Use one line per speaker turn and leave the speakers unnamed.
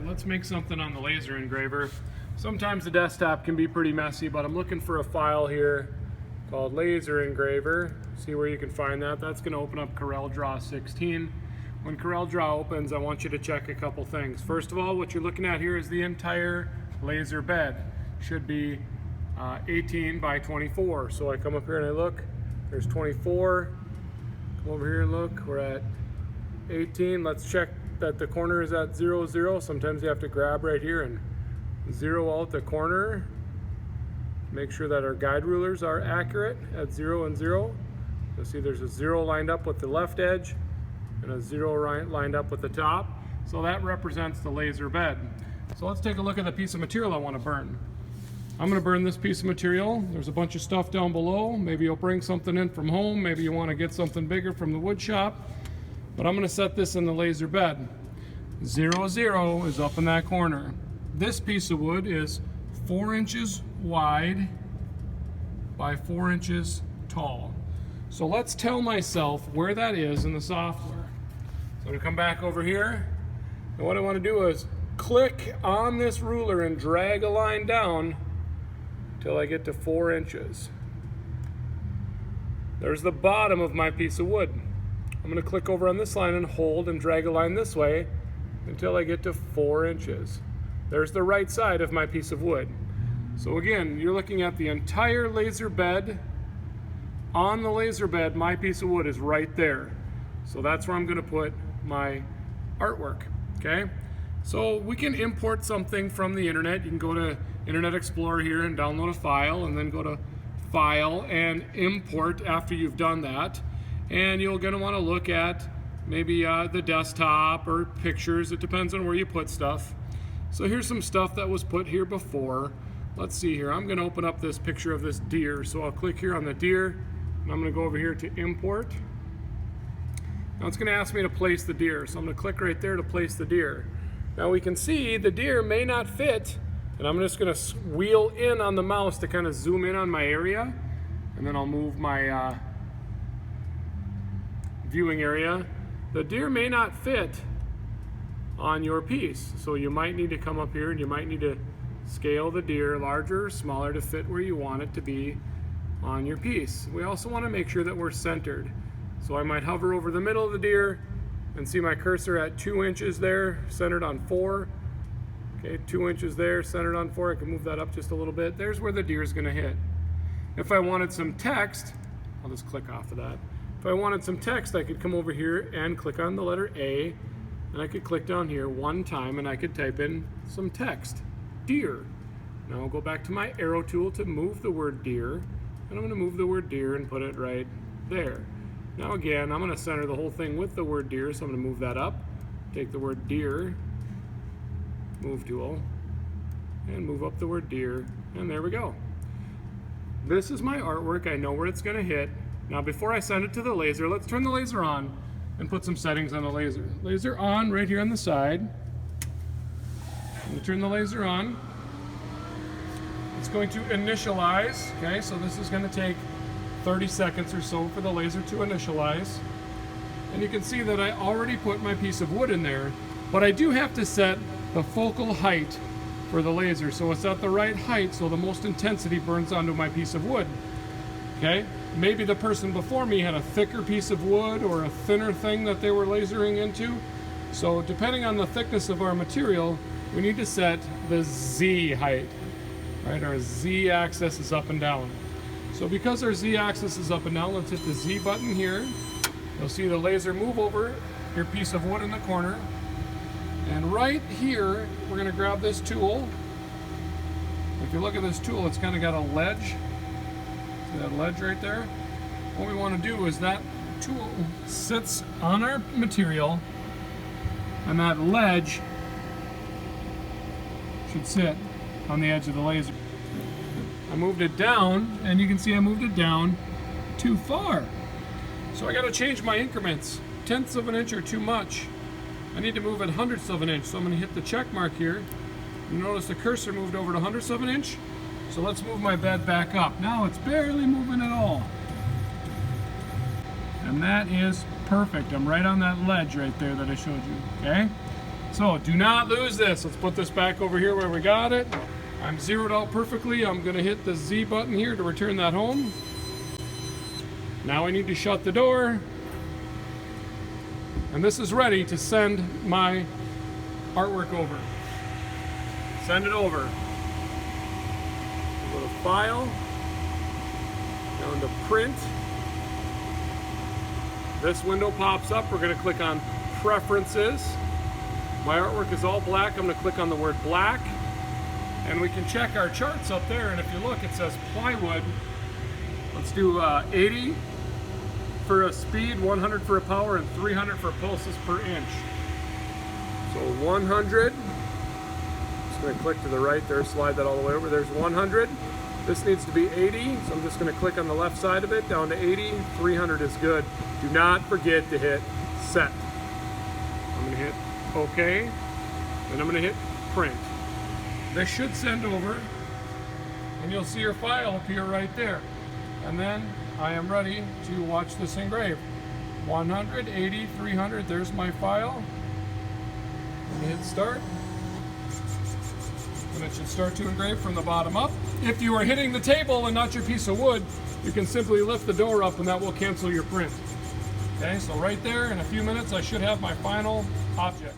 Alright, let's make something on the laser engraver. Sometimes the desktop can be pretty messy, but I'm looking for a file here called Laser Engraver. See where you can find that. That's going to open up CorelDRAW 16. When CorelDRAW opens, I want you to check a couple things. First of all, what you're looking at here is the entire laser bed. Should be 18 by 24. So I come up here and I look, there's 24. Come over here and look, we're at 18. Let's check that the corner is at 0, 0. Sometimes you have to grab right here and zero out the corner. Make sure that our guide rulers are accurate at 0 and 0. You'll see there's a 0 lined up with the left edge and a 0 lined up with the top. So that represents the laser bed. So let's take a look at the piece of material I want to burn. I'm going to burn this piece of material. There's a bunch of stuff down below. Maybe you'll bring something in from home. Maybe you want to get something bigger from the wood shop. But I'm going to set this in the laser bed. 0, 0 is up in that corner. This piece of wood is 4 inches wide by 4 inches tall. So let's tell myself where that is in the software. So I'm going to come back over here, and what I want to do is click on this ruler and drag a line down till I get to 4 inches. There's the bottom of my piece of wood. I'm going to click over on this line and hold and drag a line this way until I get to 4 inches. There's the right side of my piece of wood. So again, you're looking at the entire laser bed. On the laser bed, my piece of wood is right there. So that's where I'm going to put my artwork, okay? So we can import something from the internet. You can go to Internet Explorer here and download a file, and then go to File and Import after you've done that. And you're going to want to look at maybe the desktop or pictures. It depends on where you put stuff. So here's some stuff that was put here before. Let's see here. I'm going to open up this picture of this deer. So I'll click here on the deer, and I'm going to go over here to Import. Now it's going to ask me to place the deer. So I'm going to click right there to place the deer. Now we can see the deer may not fit, and I'm just going to wheel in on the mouse to kind of zoom in on my area, and then I'll move my viewing area. The deer may not fit on your piece, so you might need to come up here and you might need to scale the deer larger or smaller to fit where you want it to be on your piece. We also want to make sure that we're centered. So I might hover over the middle of the deer and see my cursor at 2 inches there, centered on 4. Okay, 2 inches there, centered on 4. I can move that up just a little bit. There's where the deer is going to hit. If I wanted some text, I'll just click off of that. If I wanted some text, I could come over here and click on the letter A, and I could click down here one time and I could type in some text, deer. Now I'll go back to my arrow tool to move the word deer, and I'm going to move the word deer and put it right there. Now again, I'm going to center the whole thing with the word deer, so I'm going to move that up, take the word deer, move tool, and move up the word deer, and there we go. This is my artwork. I know where it's going to hit. Now before I send it to the laser, let's turn the laser on and put some settings on the laser. Laser on right here on the side. I'm going to turn the laser on. It's going to initialize, okay, so this is going to take 30 seconds or so for the laser to initialize. And you can see that I already put my piece of wood in there, but I do have to set the focal height for the laser so it's at the right height so the most intensity burns onto my piece of wood. Okay, maybe the person before me had a thicker piece of wood or a thinner thing that they were lasering into. So depending on the thickness of our material, we need to set the Z height. Right, our Z axis is up and down. So because our Z axis is up and down, let's hit the Z button here. You'll see the laser move over your piece of wood in the corner. And right here, we're going to grab this tool. If you look at this tool, it's kind of got a ledge. See that ledge right there? What we want to do is that tool sits on our material, and that ledge should sit on the edge of the laser. I moved it down, and you can see I moved it down too far. So I got to change my increments. Tenths of an inch are too much. I need to move it hundredths of an inch. So I'm going to hit the check mark here. You notice the cursor moved over to hundredths of an inch. So let's move my bed back up. Now it's barely moving at all. And that is perfect. I'm right on that ledge right there that I showed you, okay? So do not lose this. Let's put this back over here where we got it. I'm zeroed out perfectly. I'm gonna hit the Z button here to return that home. Now I need to shut the door. And this is ready to send my artwork over. Send it over. Go to File, down to Print. This window pops up. We're going to click on Preferences. My artwork is all black. I'm going to click on the word black. And we can check our charts up there. And if you look, it says plywood. Let's do 80 for a speed, 100 for a power, and 300 for pulses per inch. So 100. Just going to click to the right there, slide that all the way over. There's 100. This needs to be 80, so I'm just going to click on the left side of it, down to 80. 300 is good. Do not forget to hit Set. I'm going to hit OK, and I'm going to hit Print. This should send over, and you'll see your file appear right there. And then I am ready to watch this engrave. 100, 80, 300, there's my file. I'm going to hit Start. And it should start to engrave from the bottom up. If you are hitting the table and not your piece of wood, you can simply lift the door up and that will cancel your print. Okay, so right there in a few minutes I should have my final object.